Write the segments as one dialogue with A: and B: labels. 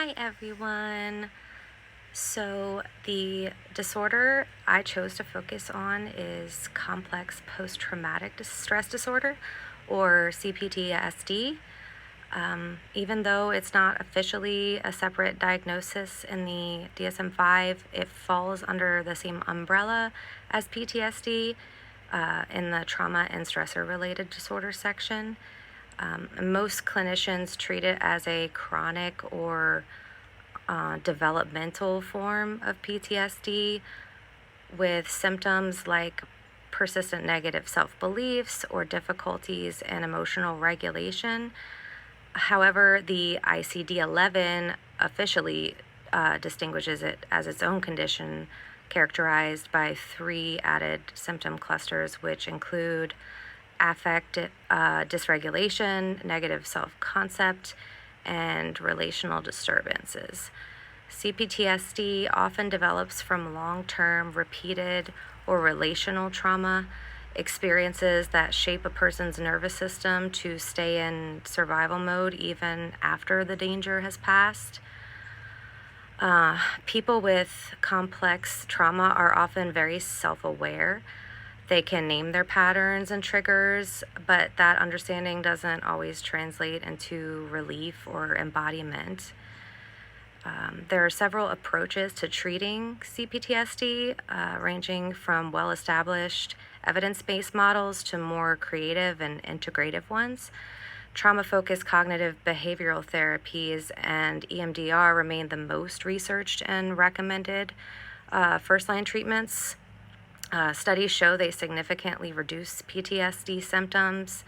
A: Hi everyone. So, the disorder I chose to focus on is complex post traumatic stress disorder, or CPTSD. Even though it's not officially a separate diagnosis in the DSM 5, it falls under the same umbrella as PTSD in the trauma and stressor related disorder section. Most clinicians treat it as a chronic or developmental form of PTSD with symptoms like persistent negative self beliefs or difficulties in emotional regulation. However, the ICD 11 officially distinguishes it as its own condition, characterized by three added symptom clusters, which include affect dysregulation, negative self concept, and relational disturbances. CPTSD often develops from long term, repeated, or relational trauma, experiences that shape a person's nervous system to stay in survival mode even after the danger has passed. People with complex trauma are often very self aware. They can name their patterns and triggers, but that understanding doesn't always translate into relief or embodiment. There are several approaches to treating CPTSD, ranging from well established evidence based models to more creative and integrative ones. Trauma focused cognitive behavioral therapies and EMDR remain the most researched and recommended first line treatments. Studies show they significantly reduce PTSD symptoms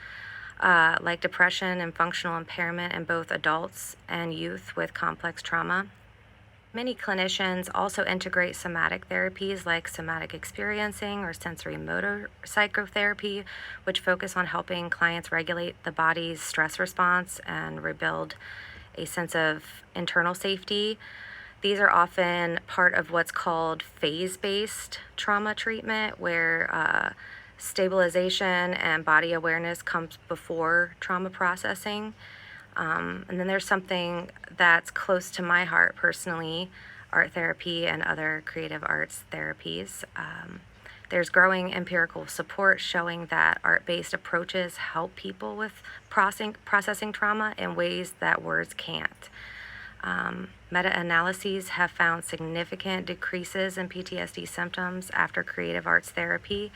A: like depression and functional impairment in both adults and youth with complex trauma. Many clinicians also integrate somatic therapies like somatic experiencing or sensory motor psychotherapy, which focus on helping clients regulate the body's stress response and rebuild a sense of internal safety. These are often part of what's called phase-based trauma treatment, where stabilization and body awareness comes before trauma processing. And then there's something that's close to my heart personally, art therapy and other creative arts therapies. There's growing empirical support showing that art-based approaches help people with processing trauma in ways that words can't. Meta-analyses have found significant decreases in PTSD symptoms after creative arts therapy,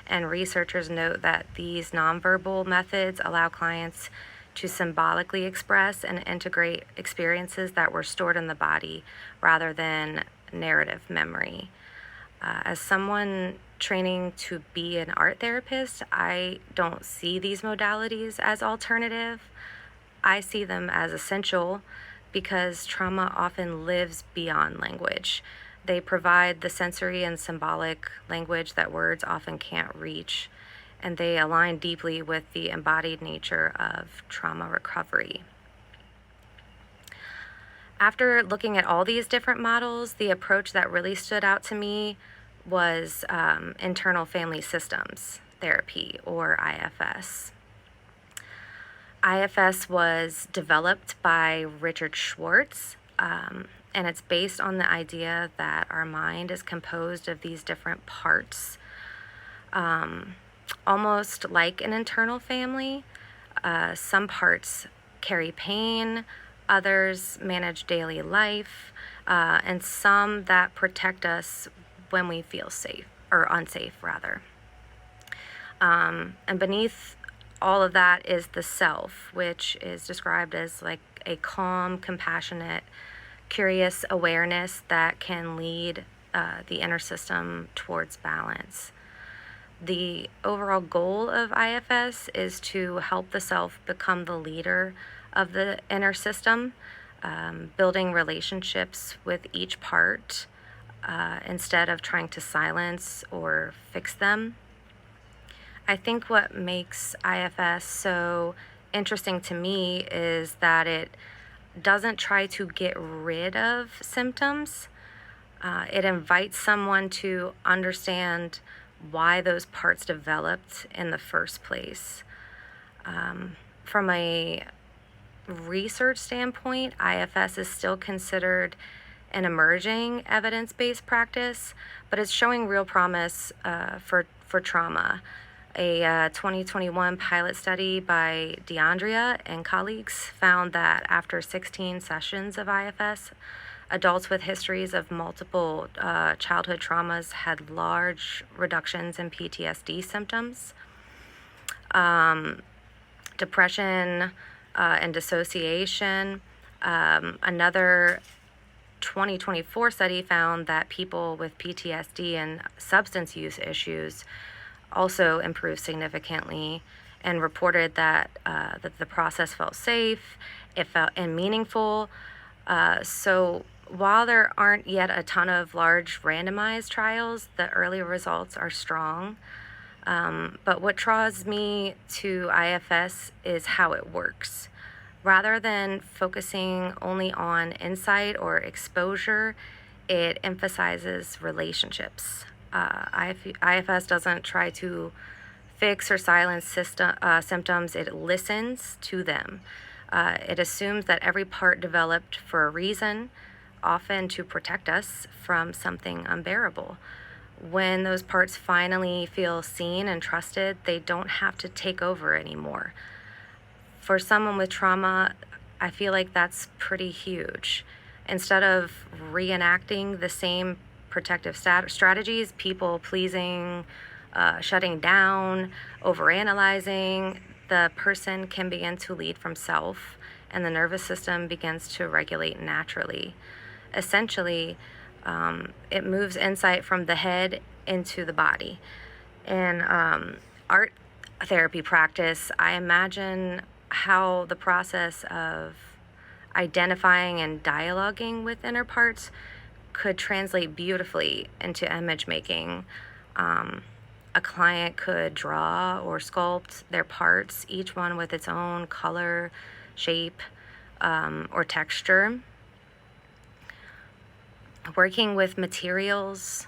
A: and researchers note that these nonverbal methods allow clients to symbolically express and integrate experiences that were stored in the body rather than narrative memory. As someone training to be an art therapist, I don't see these modalities as alternative. I see them as essential because trauma often lives beyond language. They provide the sensory and symbolic language that words often can't reach, and they align deeply with the embodied nature of trauma recovery. After looking at all these different models, the approach that really stood out to me was internal family systems therapy, or IFS. IFS was developed by Richard Schwartz, and it's based on the idea that our mind is composed of these different parts, almost like an internal family. Some parts carry pain, others manage daily life, and some that protect us when we feel safe, or unsafe rather. And beneath all of that is the self, which is described as like a calm, compassionate, curious awareness that can lead the inner system towards balance. The overall goal of IFS is to help the self become the leader of the inner system, building relationships with each part instead of trying to silence or fix them. I think what makes IFS so interesting to me is that it doesn't try to get rid of symptoms. It invites someone to understand why those parts developed in the first place. From a research standpoint, IFS is still considered an emerging evidence-based practice, but it's showing real promise for trauma. A 2021 pilot study by DeAndrea and colleagues found that after 16 sessions of IFS, adults with histories of multiple childhood traumas had large reductions in PTSD symptoms. Depression and dissociation. Another 2024 study found that people with PTSD and substance use issues also improved significantly and reported that the process felt safe, it felt and meaningful. So while there aren't yet a ton of large randomized trials, the early results are strong. But what draws me to IFS is how it works. Rather than focusing only on insight or exposure, it emphasizes relationships. IFS doesn't try to fix or silence symptoms, it listens to them. It assumes that every part developed for a reason, often to protect us from something unbearable. When those parts finally feel seen and trusted, they don't have to take over anymore. For someone with trauma, I feel like that's pretty huge. Instead of reenacting the same protective strategies, people pleasing, shutting down, overanalyzing, the person can begin to lead from self, and the nervous system begins to regulate naturally. Essentially, it moves insight from the head into the body. In art therapy practice, I imagine how the process of identifying and dialoguing with inner parts could translate beautifully into image making. A client could draw or sculpt their parts, each one with its own color, shape, or texture. Working with materials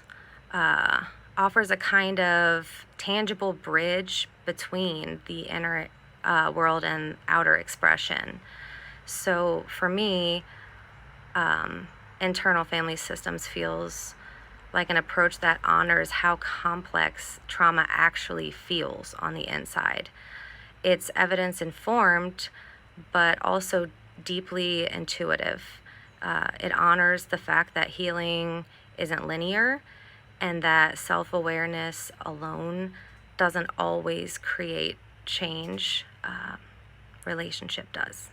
A: offers a kind of tangible bridge between the inner world and outer expression. So for me, internal family systems feels like an approach that honors how complex trauma actually feels on the inside. It's evidence informed, but also deeply intuitive. It honors the fact that healing isn't linear and that self awareness alone doesn't always create change, relationship does.